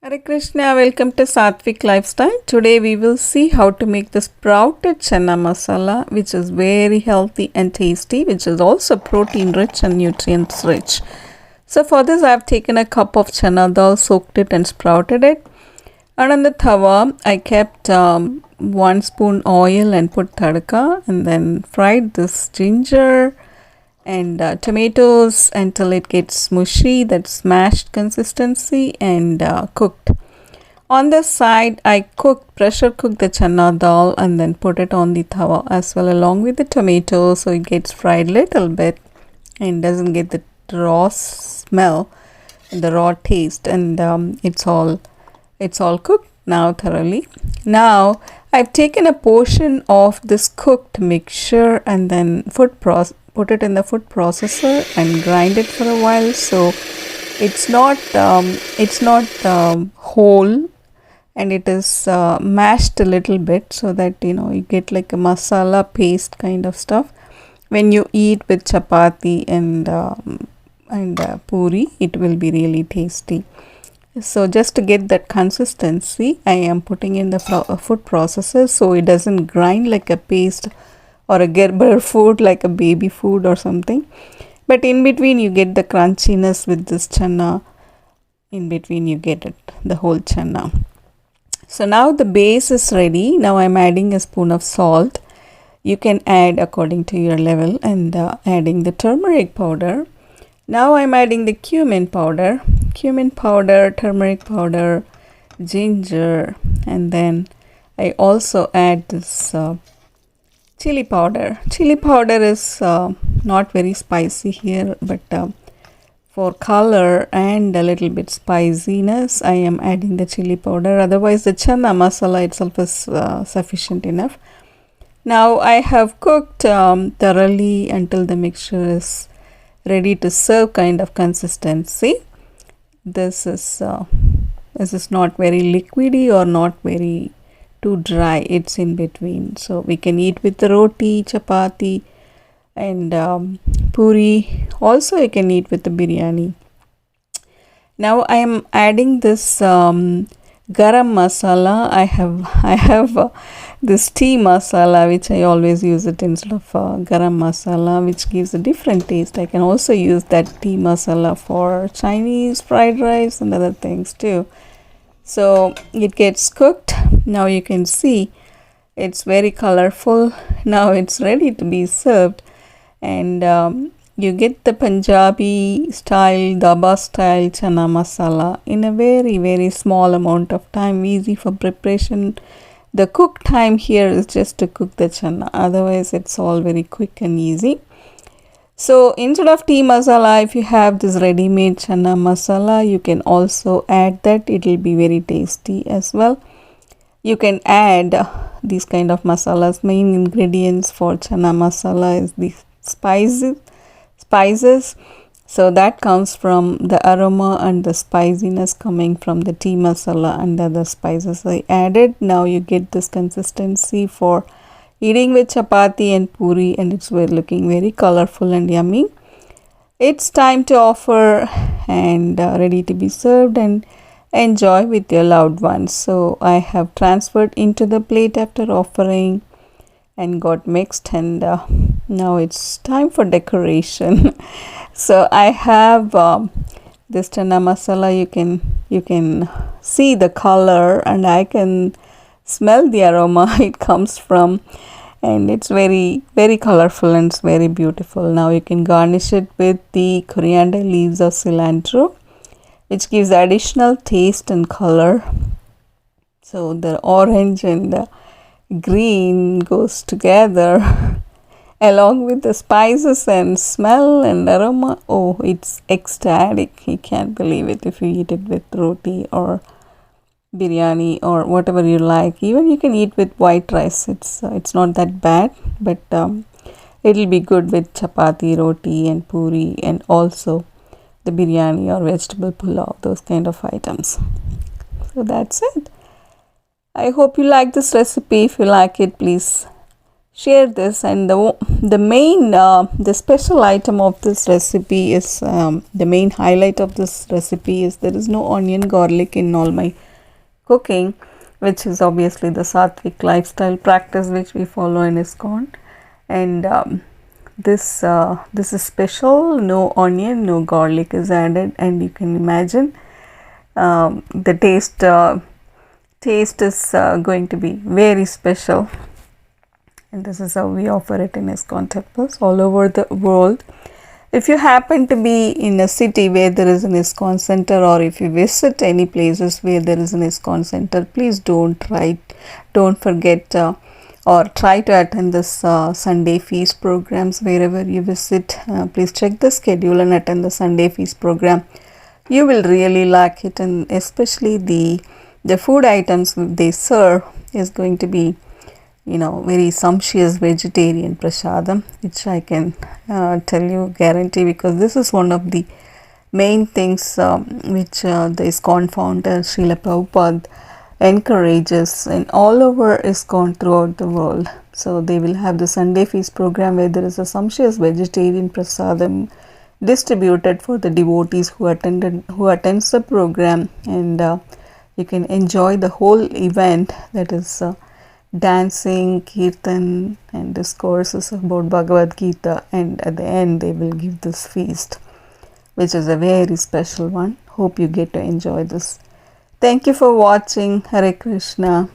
Hare Krishna, welcome to Satvik Lifestyle. Today we will see how to make the sprouted chana masala, which is very healthy and tasty, which is also protein rich and nutrients rich. So for this I have taken a cup of chana dal, soaked it and sprouted it. And on the tawa I kept 1 spoon oil and put tadka and then fried this ginger and tomatoes until it gets mushy, that's mashed consistency, and cooked. On the side I pressure cooked the chana dal and then put it on the tawa as well along with the tomatoes, so it gets fried little bit and doesn't get the raw smell and the raw taste, and it's all cooked now thoroughly. Now I've taken a portion of this cooked mixture and then put it in the food processor and grind it for a while, so it's not whole, and it is mashed a little bit so that you get like a masala paste kind of stuff. When you eat with chapati and puri, it will be really tasty. So just to get that consistency, I am putting in the food processor so it doesn't grind like a paste or a Gerber food like a baby food or something. But in between you get the crunchiness with this chana. In between you get it, the whole chana. So now the base is ready. Now I'm adding a spoon of salt. You can add according to your level, and adding the turmeric powder. Now I'm adding the cumin powder, turmeric powder, ginger, and then I also add this chili powder. Chili powder is not very spicy here, but for color and a little bit spiciness, I am adding the chili powder. Otherwise, the chana masala itself is sufficient enough. Now I have cooked thoroughly until the mixture is ready to serve kind of consistency. This is not very liquidy or not very too dry, it's in between, so we can eat with the roti, chapati, and puri. Also you can eat with the biryani. Now I am adding this garam masala. I have this tea masala, which I always use it instead of garam masala, which gives a different taste. I can also use that tea masala for Chinese fried rice and other things too. So it gets cooked. Now you can see it's very colorful. Now it's ready to be served, and you get the Punjabi style, daba style chana masala in a very, very small amount of time, easy for preparation. The cook time here is just to cook the chana, otherwise it's all very quick and easy. So instead of tea masala, if you have this ready-made chana masala, you can also add that. It will be very tasty as well. You can add these kind of masalas. Main ingredients for chana masala is the spices. So that comes from the aroma and the spiciness coming from the tea masala and the other spices I added. Now you get this consistency for eating with chapati and puri, and it's looking very colorful and yummy. It's time to offer and ready to be served and enjoy with your loved ones. So I have transferred into the plate after offering and got mixed, and now it's time for decoration. So I have this chana masala. You can see the color, and I can smell the aroma it comes from, and it's very, very colorful and it's very beautiful. Now you can garnish it with the coriander leaves or cilantro, which gives additional taste and color. So the orange and the green goes together along with the spices and smell and aroma. Oh, it's ecstatic. You can't believe it if you eat it with roti or biryani or whatever you like. Even you can eat with white rice. It's not that bad, but it'll be good with chapati, roti, and puri, and also the biryani or vegetable pulao, those kind of items. So that's it. I hope you like this recipe. If you like it, please share this. And the main the special item of this recipe is the main highlight of this recipe is there is no onion garlic in all my cooking, which is obviously the Satvik lifestyle practice which we follow in ISKCON. And this is special. No onion, no garlic is added, and you can imagine the taste is going to be very special. And this is how we offer it in ISKCON temples all over the world. If you happen to be in a city where there is an ISKCON center, or if you visit any places where there is an ISKCON center, please don't forget or try to attend this Sunday feast programs wherever you visit. Please check the schedule and attend the Sunday feast program. You will really like it, and especially the food items they serve is going to be, you know, very sumptuous vegetarian prasadam, which I can tell you, guarantee, because this is one of the main things which the ISKCON founder Srila Prabhupada encourages in all over ISKCON throughout the world. So they will have the Sunday feast program where there is a sumptuous vegetarian prasadam distributed for the devotees who attends the program, and you can enjoy the whole event, that is dancing, kirtan, and discourses about Bhagavad Gita, and at the end they will give this feast, which is a very special one. Hope you get to enjoy this. Thank you for watching. Hare Krishna.